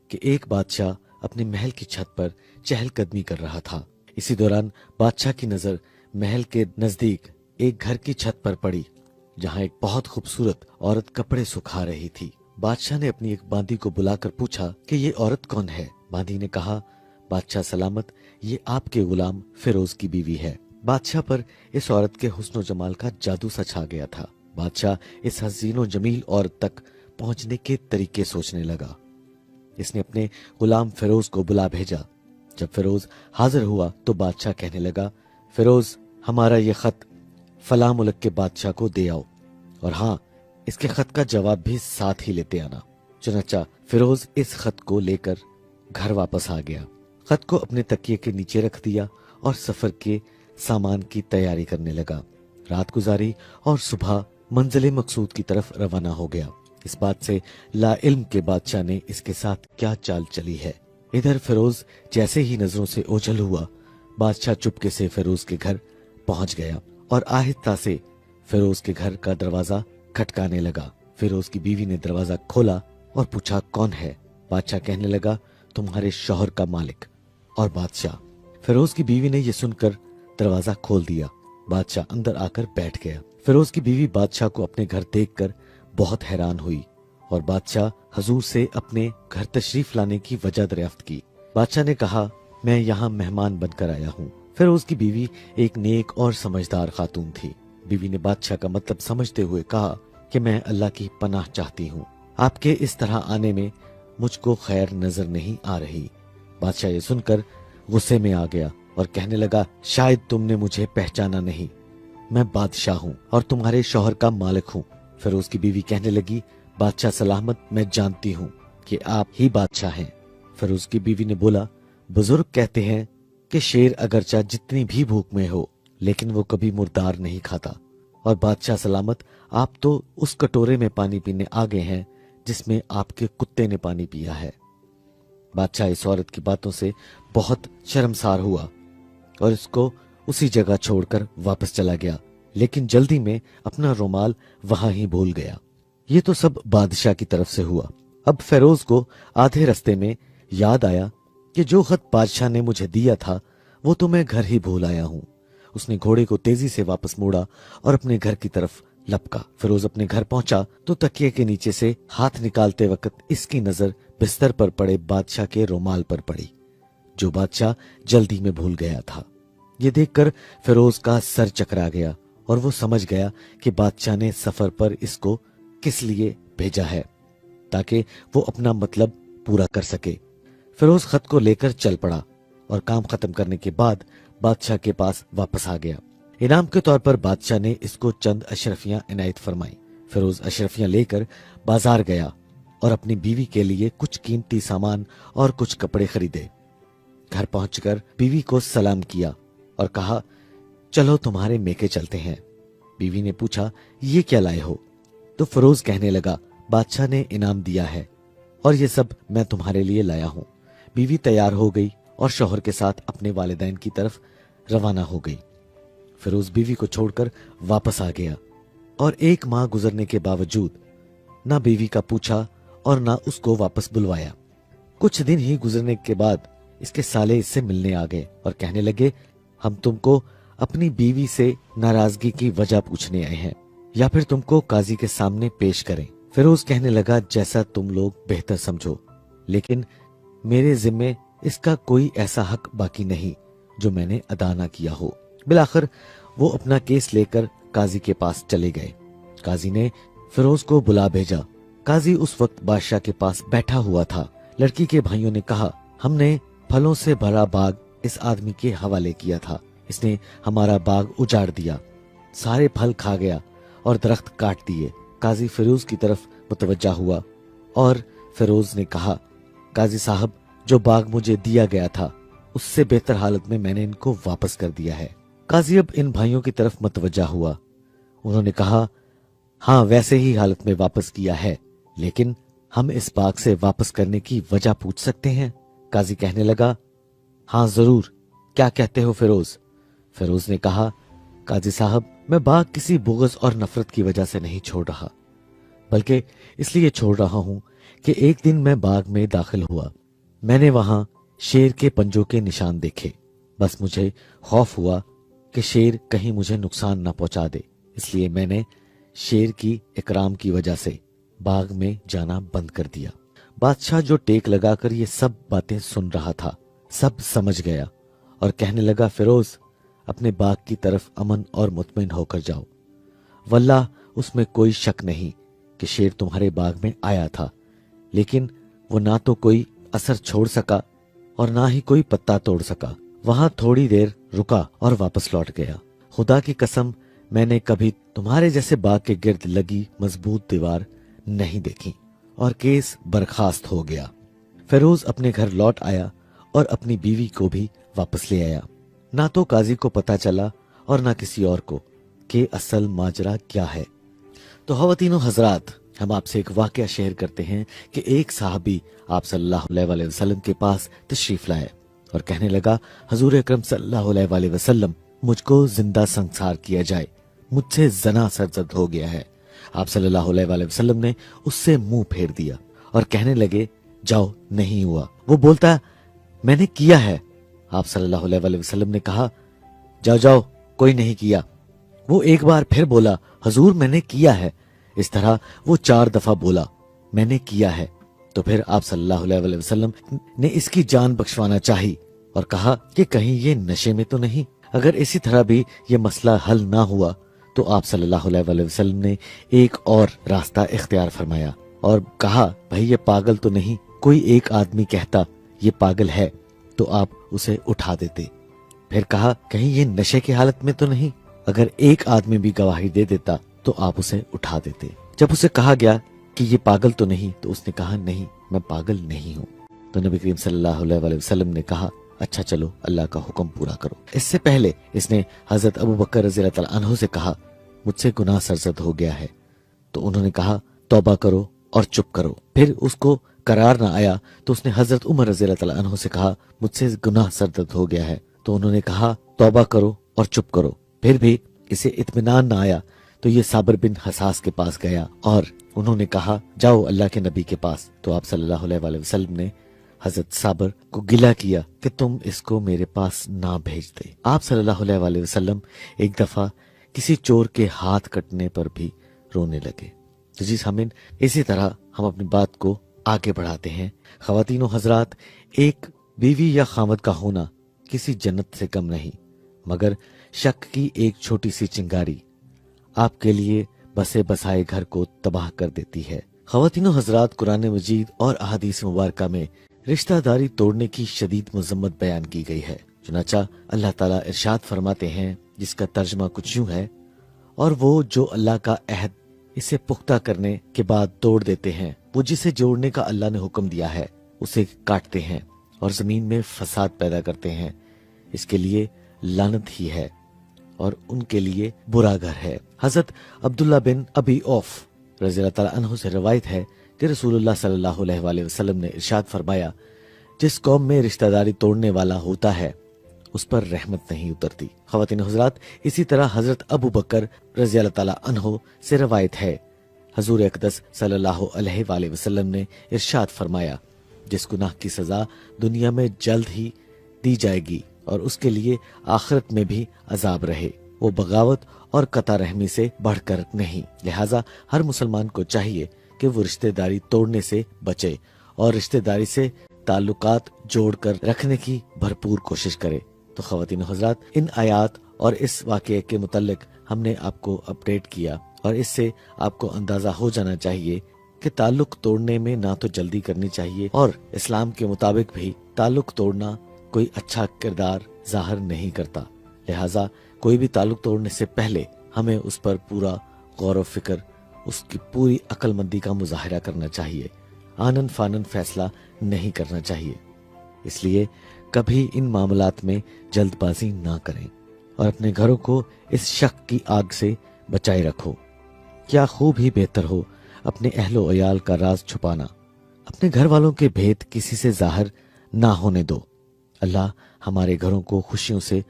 کہ ایک بادشاہ اپنے محل کی چھت پر چہل قدمی کر رہا تھا۔ اسی دوران بادشاہ کی نظر محل کے نزدیک ایک گھر کی چھت پر پڑی، جہاں ایک بہت خوبصورت عورت کپڑے سکھا رہی تھی۔ بادشاہ نے اپنی ایک باندی کو بلا کر پوچھا کہ یہ عورت کون ہے؟ باندی نے کہا، بادشاہ سلامت، یہ آپ کے غلام فیروز کی بیوی ہے۔ بادشاہ پر اس عورت کے حسن و جمال کا جادو سا چھا گیا تھا۔ بادشاہ اس حسین و جمیل عورت تک پہنچنے کے طریقے سوچنے لگا۔ اس نے اپنے غلام فیروز کو بلا بھیجا۔ جب فیروز حاضر ہوا تو بادشاہ کہنے لگا، فیروز، ہمارا یہ خط فلاں ملک کے بادشاہ کو دے آؤ، اور ہاں، اس کے خط کا جواب بھی ساتھ ہی لیتے آنا۔ چنانچہ فیروز اس خط کو لے کر گھر واپس آ گیا۔ خط کو اپنے تکیے کے نیچے رکھ دیا اور سفر کے سامان کی تیاری کرنے لگا۔ رات گزاری اور صبح منزل مقصود کی طرف روانہ ہو گیا۔ اس بات سے لا علم کے بادشاہ نے اس کے ساتھ کیا چال چلی ہے۔ ادھر فیروز جیسے ہی نظروں سے اوجھل ہوا، بادشاہ چپکے سے فیروز کے گھر پہنچ گیا اور آہستہ سے فیروز کے گھر کا دروازہ کھٹکانے لگا۔ فیروز کی بیوی نے دروازہ کھولا اور پوچھا، کون ہے؟ بادشاہ کہنے لگا، تمہارے شوہر کا مالک۔ اور بادشاہ، فیروز کی بیوی نے یہ سن کر دروازہ کھول دیا۔ بادشاہ اندر آ کر بیٹھ گیا۔ فیروز کی بیوی بادشاہ کو اپنے گھر دیکھ کر بہت حیران ہوئی اور بادشاہ حضور سے اپنے گھر تشریف لانے کی وجہ دریافت کی۔ بادشاہ نے کہا، میں یہاں مہمان بن کر آیا ہوں۔ فیروز کی بیوی ایک نیک اور سمجھدار خاتون تھی۔ بیوی نے بادشاہ کا مطلب سمجھتے ہوئے کہا کہ میں اللہ کی پناہ چاہتی ہوں، آپ کے اس طرح آنے میں مجھ کو خیر نظر نہیں آ رہی۔ بادشاہ یہ سن کر غصے میں آ گیا اور کہنے لگا، شاید تم نے مجھے پہچانا نہیں، میں بادشاہ ہوں اور تمہارے شوہر کا مالک ہوں۔ فیروز کی بیوی کہنے لگی، بادشاہ سلامت، میں جانتی ہوں کہ آپ ہی بادشاہ ہیں۔ فیروز کی بیوی نے بولا، بزرگ کہتے ہیں کہ شیر اگرچہ جتنی بھی بھوک میں ہو لیکن وہ کبھی مردار نہیں کھاتا، اور بادشاہ سلامت، آپ تو اس کٹورے میں پانی پینے آگے ہیں جس میں آپ کے کتے نے پانی پیا ہے۔ بادشاہ اس عورت کی باتوں سے بہت شرمسار ہوا اور اس کو اسی جگہ چھوڑ کر واپس چلا گیا، لیکن جلدی میں اپنا رومال وہاں ہی بھول گیا۔ یہ تو سب بادشاہ کی طرف سے ہوا۔ اب فیروز کو آدھے رستے میں یاد آیا کہ جو خط بادشاہ نے مجھے دیا تھا وہ تو میں گھر ہی بھول آیا ہوں۔ اس نے گھوڑے کو تیزی سے واپس موڑا اور اپنے گھر کی طرف لپکا۔ فیروز اپنے گھر پہنچا تو تکیے کے نیچے سے ہاتھ نکالتے وقت اس کی نظر بستر پر پڑے بادشاہ کے رومال پر پڑی، جو بادشاہ جلدی میں بھول گیا تھا۔ یہ دیکھ کر فیروز کا سر چکرا گیا اور وہ سمجھ گیا کہ بادشاہ نے سفر پر اس کو کس لیے بھیجا ہے، تاکہ وہ اپنا مطلب پورا کر سکے۔ فیروز خط کو لے کر چل پڑا اور کام ختم کرنے کے بعد بادشاہ کے پاس واپس آ گیا۔ انعام کے طور پر بادشاہ نے اس کو چند اشرفیاں عنایت فرمائی۔ فیروز اشرفیاں لے کر بازار گیا اور اپنی بیوی کے لیے کچھ قیمتی سامان اور کچھ کپڑے خریدے۔ گھر پہنچ کر بیوی کو سلام کیا اور کہا، چلو تمہارے میکے چلتے ہیں۔ بیوی نے پوچھا، یہ کیا لائے ہو؟ تو فیروز کہنے لگا، بادشاہ نے انعام دیا ہے اور یہ سب میں تمہارے لیے لایا ہوں۔ بیوی تیار ہو گئی اور شوہر کے ساتھ اپنے والدین کی طرف روانہ ہو گئی۔ فیروز بیوی کو چھوڑ کر واپس آ گیا اور ایک ماہ گزرنے کے باوجود نہ بیوی کا پوچھا اور نہ اس کو واپس بلوایا۔ کچھ دن ہی گزرنے کے بعد اس کے سالے اس سے ملنے آ گئے اور کہنے لگے، ہم تم کو اپنی بیوی سے ناراضگی کی وجہ پوچھنے آئے ہیں، یا پھر تم کو قاضی کے سامنے پیش کریں۔ فیروز کہنے لگا، جیسا تم لوگ بہتر سمجھو، لیکن میرے ذمے اس کا کوئی ایسا حق باقی نہیں جو میں نے ادا نہ کیا ہو۔ بالآخر وہ اپنا کیس لے کر قاضی کے پاس چلے گئے۔ قاضی نے فیروز کو بلا بھیجا۔ قاضی اس وقت بادشاہ کے پاس بیٹھا ہوا تھا۔ لڑکی کے بھائیوں نے کہا، ہم نے پھلوں سے بھرا باغ اس آدمی کے حوالے کیا تھا، اس نے ہمارا باغ اجاڑ دیا، سارے پھل کھا گیا اور درخت کاٹ دیے۔ قاضی فیروز کی طرف متوجہ ہوا اور فیروز نے کہا، قاضی صاحب، جو باغ مجھے دیا گیا تھا اس سے بہتر حالت میں نے ان کو واپس کر دیا ہے۔ قاضی اب ان بھائیوں کی طرف متوجہ ہوا۔ انہوں نے کہا، ہاں ویسے ہی حالت میں واپس کیا ہے، لیکن ہم اس باغ سے واپس کرنے کی وجہ پوچھ سکتے ہیں؟ قاضی کہنے لگا، ہاں ضرور، کیا کہتے ہو فیروز؟ فیروز نے کہا، قاضی صاحب، میں باغ کسی بغض اور نفرت کی وجہ سے نہیں چھوڑ رہا، بلکہ اس لیے چھوڑ رہا ہوں کہ ایک दिन मैं बाग में दाखिल हुआ। मैंने वहां शेर के पंजों के निशान देखे। बस मुझे खौफ हुआ कि शेर कहीं मुझे नुकसान न पहुंचा दे, इसलिए मैंने शेर की इकराम की वजह से बाग में जाना बंद कर दिया। बादशाह जो टेक लगाकर ये सब बातें सुन रहा था, सब समझ गया और कहने लगा, फिरोज अपने बाग की तरफ अमन और मुतमईन होकर जाओ। वल्लाह उसमें कोई शक नहीं कि शेर तुम्हारे बाग में आया था, लेकिन वो ना तो कोई असर छोड़ सका और ना ही कोई पत्ता तोड़ सका। वहां थोड़ी देर रुका और वापस लौट गया। खुदा की कसम, मैंने कभी तुम्हारे जैसे बाग के गिर्द लगी मजबूत दीवार नहीं देखी। और केस बर्खास्त हो गया। फिरोज अपने घर लौट आया और अपनी बीवी को भी वापस ले आया। ना तो काजी को पता चला और ना किसी और को कि असल माजरा क्या है। तो ख़वातीनो हजरात, हम आपसे एक वाकया शेयर करते हैं कि एक साहबी आप सल्लल्लाहु अलैहि वसल्लम के पास तशरीफ लाए और कहने लगा, हजूर अकरम सल्लल्लाहु अलैहि वसल्लम, मुझको जिंदा संसार किया जाए, मुझसे जना सरजद हो गया है। आप सल्लल्लाहु अलैहि वसल्लम ने उससे मुंह फेर दिया और कहने लगे, जाओ, नहीं हुआ। वो बोलता, मैंने किया है। आप सल्लल्लाहु अलैहि वसल्लम ने कहा, जाओ जाओ, कोई नहीं किया। वो एक बार फिर बोला, हजूर मैंने किया है। इस तरह वो 4 दफा बोला, मैंने किया है। तो फिर आप सल्लल्लाहु अलैहि वसल्लम ने इसकी जान बख्शवाना चाही और कहा कि कहीं ये नशे में तो नहीं। अगर इसी तरह भी ये मसला हल ना हुआ तो आप सल्लल्लाहु अलैहि वसल्लम ने एक और रास्ता इख्तियार फरमाया और कहा, भाई ये पागल तो नहीं। कोई एक आदमी कहता ये पागल है तो आप उसे उठा देते। फिर कहा, कहीं ये नशे की हालत में तो नहीं। अगर एक आदमी भी गवाही दे देता तो आप उसे उठा देते। जब उसे कहा गया कि ये पागल तो नहीं, तो उसने कहा, नहीं, मैं पागल नहीं हूँ। तो नबी करीम सल्लल्लाहु अलैहि वसल्लम ने कहा, अच्छा चलो, अल्लाह का हुक्म पूरा करो। इससे पहले इसने हजरत अबू बकर रज़ियल्लाहु तआला अन्हु से कहा, मुझसे गुनाह सरजद हो गया है। तो उन्होंने कहा, तौबा करो और चुप करो। फिर उसको करार ना आया तो उसने हजरत उमर रज़ियल्लाहु तआला अन्हु से कहा, मुझसे गुनाह सरजद हो गया है। तो उन्होंने कहा, तौबा करो और चुप करो। फिर भी इसे इत्मीनान ना आया तो ये साबिर बिन हसास के पास गया और उन्होंने कहा, जाओ अल्लाह के नबी के पास। तो आप सल्लल्लाहु अलैहि वसल्लम ने हजरत साबिर को गिला किया कि तुम इसको मेरे पास ना भेज दे। आप सल्लल्लाहु अलैहि वसल्लम एक दफा किसी चोर के हाथ कटने पर भी रोने लगे। तो जी सामीन, इसी तरह हम अपनी बात को आगे बढ़ाते हैं। ख़वातीनो हजरात, एक बीवी या खामद का होना किसी जन्नत से कम नहीं, मगर शक की एक छोटी सी चिंगारी आपके लिए बसे बसाए घर को तबाह कर देती है। ख़वातीनो हजरात, कुरान मजीद और अहादीस मुबारका में रिश्तेदारी तोड़ने की शदीद मजम्मत बयान की गई है। चुनाचा अल्लाह ताला इरशाद फरमाते हैं, जिसका तर्जमा कुछ यूं है, और वो जो अल्लाह का अहद इसे पुख्ता करने के बाद तोड़ देते हैं, वो जिसे जोड़ने का अल्लाह ने हुक्म दिया है उसे काटते हैं और जमीन में फसाद पैदा करते हैं, इसके लिए लानत ही है और उनके लिए बुरा घर है। हजरत अब्दुल्ला बिन अबी औफ रज़ियल्लाहु तआला अन्हु से रवायत है कि रसूलुल्लाह सल्लल्लाहु अलैहि वसल्लम ने इरशाद फरमाया, जिस कौम में रिश्तेदारी तोड़ने वाला होता है उस पर रहमत नहीं उतरती। ख़वातीन हज़रात, इसी तरह हजरत अबू बकर रज़ियल्लाहु तआला अन्हु से रवायत है, हजूर अक़दस सल्लल्लाहु अलैहि वसल्लम ने इरशाद फरमाया, जिस गुनाह की सजा दुनिया में जल्द ही दी जाएगी और उसके लिए आखिरत में भी अजाब रहे, वो बगावत और कता रहमी से बढ़कर नहीं। लिहाजा हर मुसलमान को चाहिए कि वो रिश्तेदारी तोड़ने से बचे और रिश्तेदारी से ताल्लुकात जोड़कर रखने की भरपूर कोशिश करे। तो ख़वातीन हज़रात, इन आयात और इस वाक़ये के मुतल्लिक हमने आपको अपडेट किया और इससे आपको अंदाजा हो जाना चाहिए कि ताल्लुक तोड़ने में ना तो जल्दी करनी चाहिए और इस्लाम के मुताबिक भी ताल्लुक तोड़ना कोई अच्छा किरदार जाहिर नहीं करता। लिहाजा कोई भी ताल्लुक तोड़ने से पहले हमें उस पर पूरा गौर व फिक्र, उसकी पूरी अक्लमंदी का मुजाहिरा करना चाहिए। आनन फानन फैसला नहीं करना चाहिए। इसलिए कभी इन मामलात में जल्दबाजी ना करें और अपने घरों को इस शक की आग से बचाए रखो। क्या खूब ही बेहतर हो अपने अहलो अयाल का राज छुपाना। अपने घर वालों के भेद किसी से जाहिर ना होने दो। अल्लाह हमारे घरों को खुशियों से